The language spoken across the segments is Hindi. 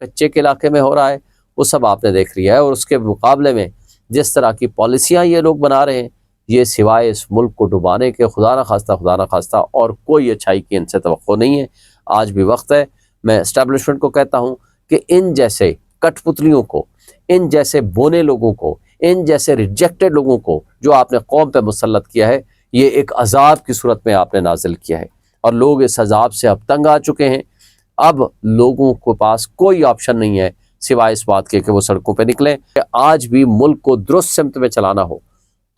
कच्चे के इलाके में हो रहा है वो सब आपने देख लिया है। और उसके मुकाबले में जिस तरह की पॉलिसियाँ ये लोग बना रहे हैं, ये सिवाय इस मुल्क को डुबाने के खुदा ना खास्ता और कोई अच्छाई की इनसे तवक्को नहीं है। आज भी वक्त है, मैं एस्टेब्लिशमेंट को कहता हूँ कि इन जैसे कठपुतलियों को, इन जैसे बोने लोगों को, इन जैसे रिजेक्टेड लोगों को जो आपने कौम पे मुसल्लत किया है, ये एक अजाब की सूरत में आपने नाजिल किया है और लोग इस अजाब से अब तंग आ चुके हैं। अब लोगों के पास कोई ऑप्शन नहीं है सिवाय इस बात के कि वो सड़कों पे निकलें। आज भी मुल्क को दुरुस्त सिमत में चलाना हो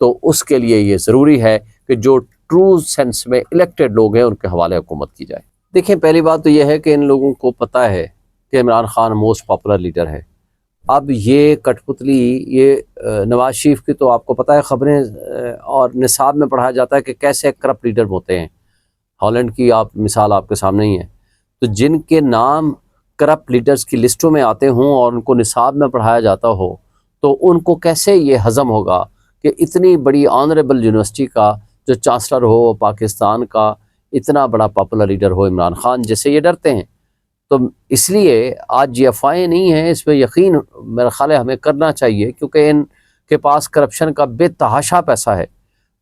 तो उसके लिए ये ज़रूरी है कि जो ट्रू सेंस में इलेक्टेड लोग हैं उनके हवाले हुकूमत की जाए। देखिए, पहली बात तो यह है कि इन लोगों को पता है कि Imran Khan most popular leader है। अब ये कठपुतली, ये नवाज शरीफ की तो आपको पता है ख़बरें और निसाब में पढ़ाया जाता है कि कैसे करप्ट लीडर होते हैं। हॉलैंड की आप मिसाल आपके सामने ही है। तो जिनके नाम करप्ट लीडर्स की लिस्टों में आते हों और उनको निसाब में पढ़ाया जाता हो तो उनको कैसे ये हज़म होगा कि इतनी बड़ी ऑनरेबल यूनिवर्सिटी का जो चांसलर हो पाकिस्तान का इतना बड़ा पॉपुलर लीडर हो इमरान खान, जिससे ये डरते हैं। तो इसलिए आज ये अफवाहें नहीं हैं, इस पर यकीन मेरा ख्याल है हमें करना चाहिए, क्योंकि इनके पास करप्शन का बेतहाशा पैसा है।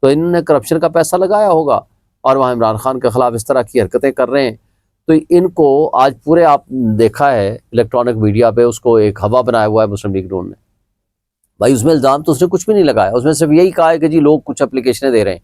तो इन्होंने करप्शन का पैसा लगाया होगा और वहाँ इमरान खान के ख़िलाफ़ इस तरह की हरकतें कर रहे हैं। तो इनको आज पूरे आप देखा है इलेक्ट्रॉनिक मीडिया पे उसको एक हवा बनाया हुआ है मुस्लिम लीग नून ने। भाई उसमें इल्ज़ाम तो उसने कुछ भी नहीं लगाया, उसमें सिर्फ यही कहा है कि जी लोग कुछ एप्लीकेशनें दे रहे हैं।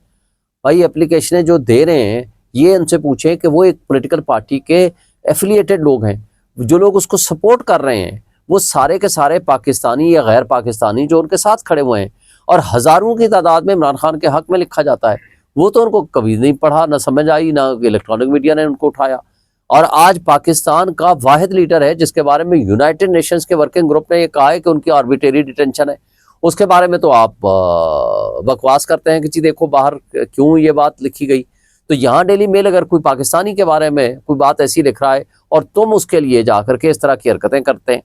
भाई एप्लीकेशनें जो दे रहे हैं ये उनसे पूछें कि वो एक पॉलिटिकल पार्टी के एफिलिएटेड लोग हैं, जो लोग उसको सपोर्ट कर रहे हैं वो सारे के सारे पाकिस्तानी या गैर पाकिस्तानी जो उनके साथ खड़े हुए हैं और हज़ारों की तादाद में इमरान खान के हक़ में लिखा जाता है। वो तो उनको कभी नहीं पढ़ा, ना समझ आई, ना इलेक्ट्रॉनिक मीडिया ने उनको उठाया। और आज पाकिस्तान का वाहिद लीडर है जिसके बारे में यूनाइटेड नेशंस के वर्किंग ग्रुप ने ये कहा है कि उनकी आर्बिट्रेरी डिटेंशन है, उसके बारे में तो आप बकवास करते हैं कि जी देखो बाहर क्यों ये बात लिखी गई। तो यहाँ डेली मेल अगर कोई पाकिस्तानी के बारे में कोई बात ऐसी लिख रहा है और तुम उसके लिए जा करके इस तरह की हरकतें करते हैं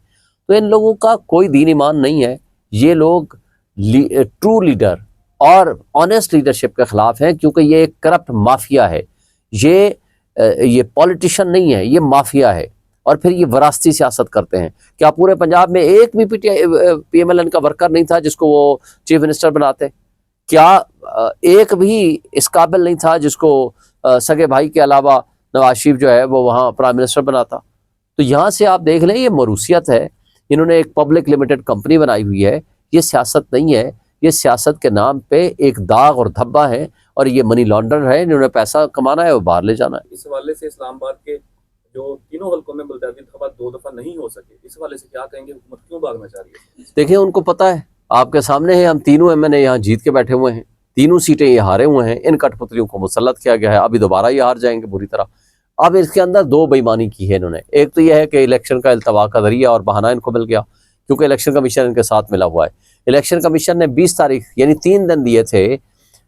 तो इन लोगों का कोई दीन ईमान नहीं है। ये लोग ट्रू लीडर और ऑनेस्ट लीडरशिप के ख़िलाफ़ हैं, क्योंकि ये एक करप्ट माफिया है। ये पॉलिटिशियन नहीं है, ये माफिया है। और फिर ये वरासती सियासत करते हैं। क्या पूरे पंजाब में एक भी PMLN का वर्कर नहीं था जिसको वो चीफ मिनिस्टर बनाते? क्या एक भी इस काबिल नहीं था जिसको सगे भाई के अलावा नवाज शरीफ जो है वो वहाँ प्राइम मिनिस्टर बनाता? तो यहाँ से आप देख लें ये मरूसियत है। इन्होंने एक पब्लिक लिमिटेड कंपनी बनाई हुई है, ये सियासत नहीं है। ये सियासत के नाम पे एक दाग और धब्बा है और ये मनी लॉन्ड्रर है। इन्होंने पैसा कमाना है, वो बाहर ले जाना है। इस हवाले से इस्लामाबाद के जो तीनों हल्कों में मुल्तवी इंतखाबात 2 दफा नहीं हो सके, इस हवाले से क्या कहेंगे? हुकूमत क्यों भागना चाह रही है? देखिए, उनको पता है, आपके सामने है, हम तीनों MNA यहाँ जीत के बैठे हुए हैं, तीनों सीटें ये हारे हुए हैं। इन कठपुतलियों को मुसल्लत किया गया है, अभी दोबारा ये हार जाएंगे बुरी तरह। अब इसके अंदर 2 बेईमानी की है इन्होंने। एक तो यह है कि इलेक्शन का इल्तवा का जरिया और बहाना इनको मिल गया, क्योंकि इलेक्शन कमीशन इनके साथ मिला हुआ है। इलेक्शन कमीशन ने 20 तारीख यानी 3 दिन दिए थे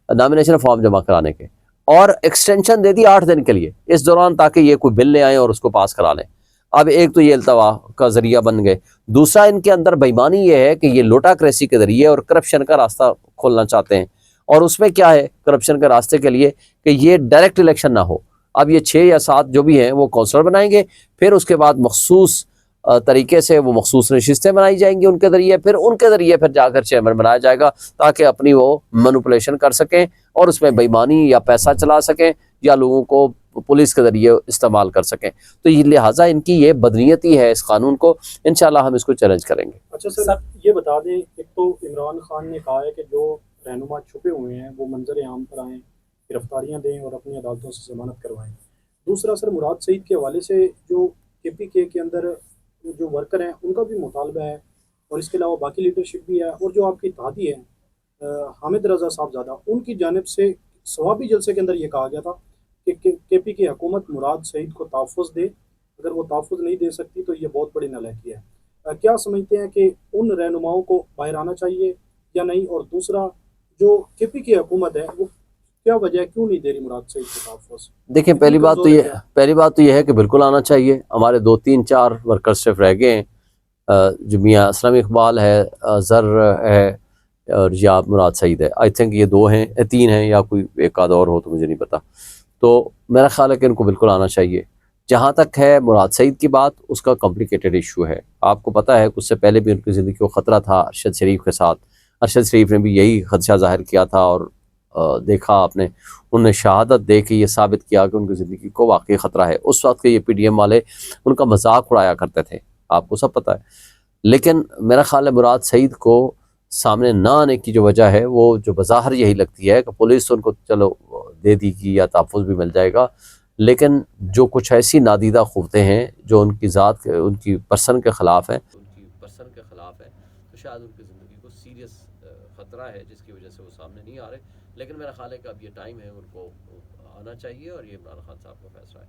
नॉमिनेशन फॉर्म जमा कराने के और एक्सटेंशन दे दी 8 दिन के लिए इस दौरान, ताकि ये कोई बिल ले आए और उसको पास करा लें। अब एक तो ये इल्तवा का जरिया बन गए। दूसरा, इनके अंदर बेईमानी ये है कि ये लोटाक्रेसी के जरिए और करप्शन का रास्ता खोलना चाहते हैं। और उसमें क्या है करप्शन के रास्ते के लिए कि ये डायरेक्ट इलेक्शन ना हो। अब ये 6 या 7 जो भी हैं वो काउंसलर बनाएंगे, फिर उसके बाद मखसूस तरीके से वो मखसूस नशिस्तें बनाई जाएंगी उनके ज़रिए, फिर उनके ज़रिए फिर जाकर चेयरमैन बनाया जाएगा ताकि अपनी वो मैनिपुलेशन कर सकें और उसमें बेईमानी या पैसा चला सकें या लोगों को पुलिस के ज़रिए इस्तेमाल कर सकें। तो ये लिहाजा इनकी ये बदनीयती है इस कानून को। इंशाल्लाह हम इसको चैलेंज करेंगे। अच्छा सर, ये बता दें, एक तो इमरान खान ने कहा है कि जो रहनुमा छुपे हुए हैं वो मंजर आम पर आएँ, गिरफ्तारियाँ दें और अपनी अदालतों से जमानत करवाएँ। दूसरा सर, मुराद सईद के हवाले से जो KPK के अंदर जो वर्कर हैं उनका भी मुतालबा है और इसके अलावा बाकी लीडरशिप भी है, और जो आपकी इत्तेहादी है हामिद रज़ा साहबज़ादा, उनकी जानिब से सवाबी जलसे के अंदर ये कहा गया था कि KPK हुकूमत मुराद सईद को तहफ़्फ़ुज़ दे, अगर वो तहफ़्फ़ुज़ नहीं दे सकती तो ये बहुत बड़ी नालायकी है। क्या समझते हैं कि उन रहनुमाओं को बाहर आना चाहिए या नहीं? और दूसरा, जो KPK हुकूमत है वो क्या वजह क्यों नहीं दे रही मुराद सईद को तहफ़्फ़ुज़? देखिए, पहली बात तो ये है कि बिल्कुल आना चाहिए। हमारे 2-3-4 वर्कर सिर्फ रह गए हैं, जो मियाँ असलम इकबाल है, ज़र है और या मुराद सईद है। आई थिंक ये 2 हैं, 3 हैं, या कोई एक आध और हो तो मुझे नहीं पता। तो मेरा ख्याल है कि इनको बिल्कुल आना चाहिए। जहाँ तक है मुराद सईद की बात, उसका कॉम्प्लिकेटेड इशू है। आपको पता है उससे पहले भी उनकी ज़िंदगी को ख़तरा था अरशद शरीफ के साथ। अरशद शरीफ ने भी यही खदशा ज़ाहिर किया था और देखा आपने, उन्होंने शहादत दे के ये साबित किया कि उनकी ज़िंदगी को वाकई ख़तरा है। उस वक्त के ये PDM वाले उनका मजाक उड़ाया करते थे, आपको सब पता है। लेकिन मेरा ख्याल है मुराद सईद को सामने ना आने की जो वजह है, वो जो बज़ाहिर यही लगती है कि पुलिस उनको चलो दे देगी या तहफ़्फ़ुज़ भी मिल जाएगा, लेकिन जो कुछ ऐसी नादीदा क़ुव्वतें हैं जो उनकी ज़ात उनकी पर्सन के ख़िलाफ़ हैं, तो शायद उनकी ज़िंदगी को सीरियस ख़तरा है, जिसकी वजह से वो सामने नहीं आ रहे। लेकिन मेरा ख्याल है कि अब ये टाइम है, उनको आना चाहिए और ये इमरान खान साहब का फ़ैसला है।